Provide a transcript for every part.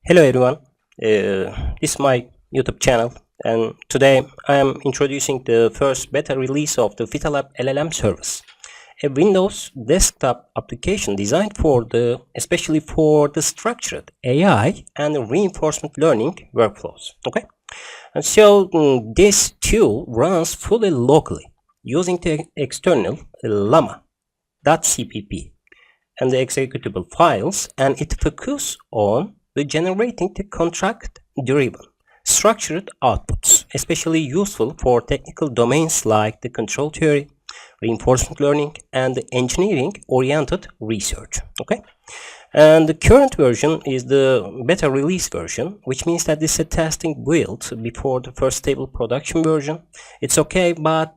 Hello everyone, this is my YouTube channel, and today I am introducing the first beta release of the PhytaLab-LLM-Service, a Windows desktop application designed especially for the structured AI and reinforcement learning workflows. Okay, and so this tool runs fully locally using the external llama.cpp and the executable files, and it focuses on generating the contract-driven structured outputs, especially useful for technical domains like the control theory, reinforcement learning, and the engineering-oriented research. Okay, and the current version is the beta release version, which means that this is a testing build before the first stable production version. It's okay, but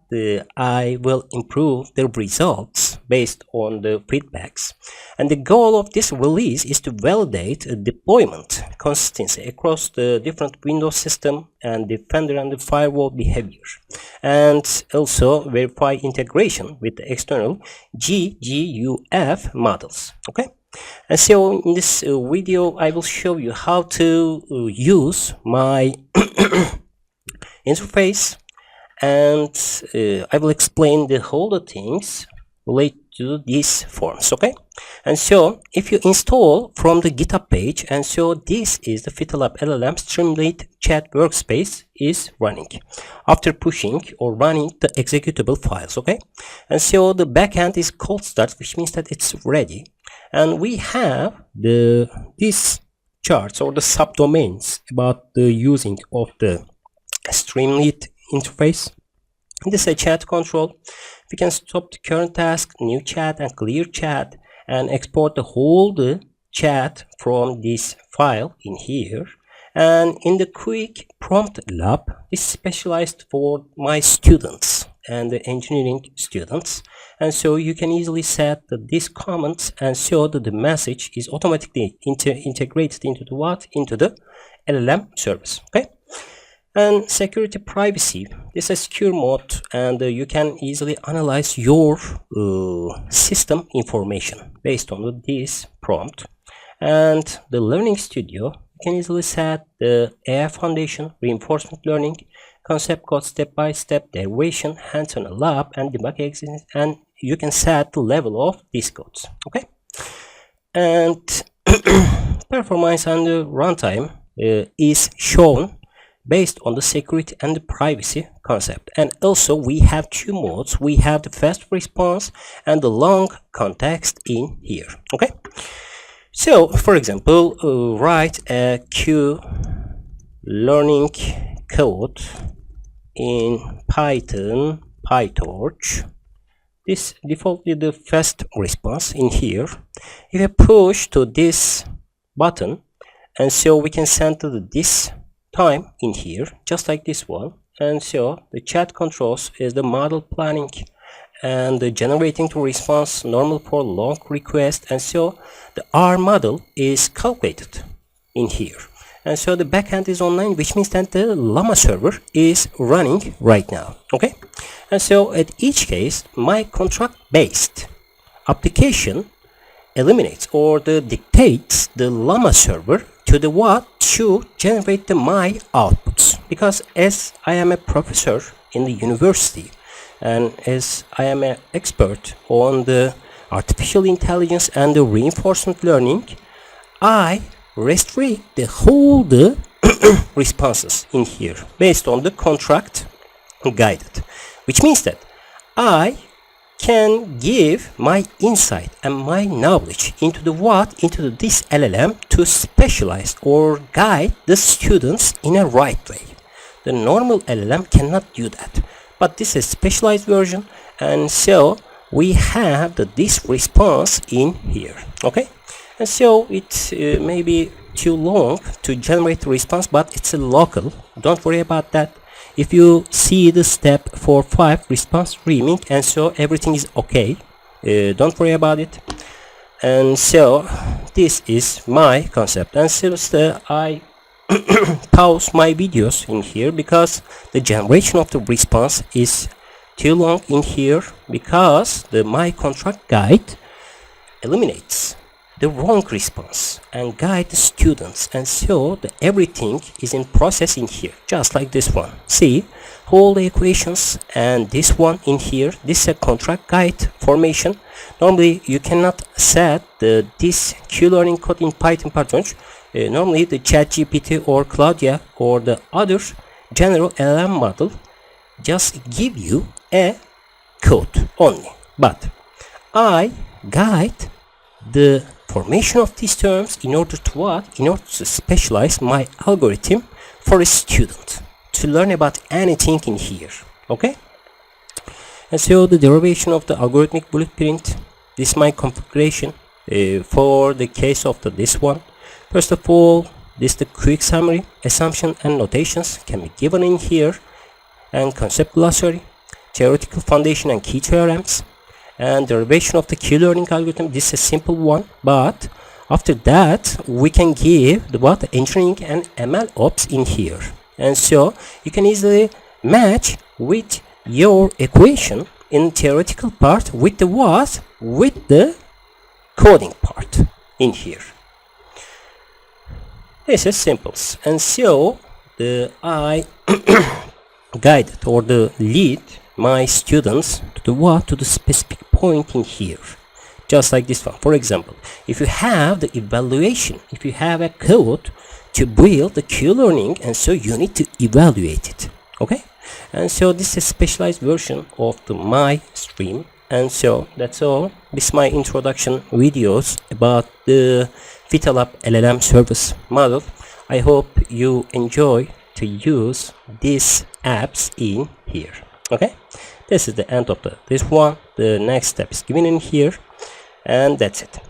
I will improve the results based on the feedbacks. And the goal of this release is to validate deployment consistency across the different Windows system and Defender and the firewall behavior, and also verify integration with the external GGUF models. Okay. And so in this video I will show you how to use my interface, and I will explain the whole things related to these forms. Okay, and so if you install from the GitHub page, and so this is the PhytaLab-LLM Streamlit chat workspace is running after pushing or running the executable files. Okay, and so the backend is cold start, which means that it's ready. And we have these charts or the subdomains about the using of the Streamlit interface. This is a chat control. We can stop the current task, new chat, and clear chat, and export the whole chat from this file in here. And in the quick prompt lab, this is specialized for my students and the engineering students, and so you can easily set these comments, and so that the message is automatically integrated into the LLM service. Okay, and security privacy, this is a secure mode, and you can easily analyze your system information based on this prompt. And the learning studio, you can easily set the AI foundation, reinforcement learning, concept code, step-by-step derivation, hands-on lab, and debug exit, and you can set the level of these codes. Okay, and performance and the runtime is shown based on the security and the privacy concept. And also we have two modes. We have the fast response and the long context in here. Okay, so for example, write a Q learning code in Python PyTorch. This defaultly the fast response in here. If I push to this button, and so we can send to this time in here, just like this one. And so the chat controls is the model planning and the generating to response normal for long request, and so the R model is calculated in here. And so the backend is online, which means that the Llama server is running right now. Okay, and so at each case my contract based application eliminates or dictates the Llama server to to generate my outputs, because as I am a professor in the university, and as I am an expert on the artificial intelligence and the reinforcement learning, I restrict the whole responses in here based on the contract guided, which means that I can give my insight and my knowledge into this LLM to specialize or guide the students in a right way. The normal LLM cannot do that, but this is a specialized version, and so we have this response in here. Okay, and so it may be too long to generate the response, but it's a local. Don't worry about that. If you see the step 4.5 response streaming, and so everything is okay, don't worry about it. And so this is my concept, and since I pause my videos in here because the generation of the response is too long in here, because my contract guide eliminates the wrong response and guide the students, and so everything is in process in here, just like this one. See all the equations, and this one in here, this is a contract guide formation. Normally you cannot set this Q-learning code in Python pattern. Normally the ChatGPT or Claudia or the other general LLM model just give you a code only, but I guide the formation of these terms in order to what? In order to specialize my algorithm for a student to learn about anything in here. Okay? And so the derivation of the algorithmic blueprint, this is my configuration for the case of this one. First of all, this is the quick summary, assumption and notations can be given in here, and concept glossary, theoretical foundation and key theorems, and derivation of the Q-learning algorithm. This is a simple one, but after that we can give the engineering and ML ops in here, and so you can easily match with your equation in theoretical part with the with the coding part in here. This is simple, and so I guided or lead my students to the specific point in here, just like this one. For example, if you have the evaluation, if you have a code to build the Q-learning, and so you need to evaluate it. Okay, and so this is a specialized version of my stream, and so that's all. This is my introduction videos about the PhytaLab-LLM-Service model. I hope you enjoy to use these apps in here. Okay, this is the end of this one. The next step is given in here, and that's it.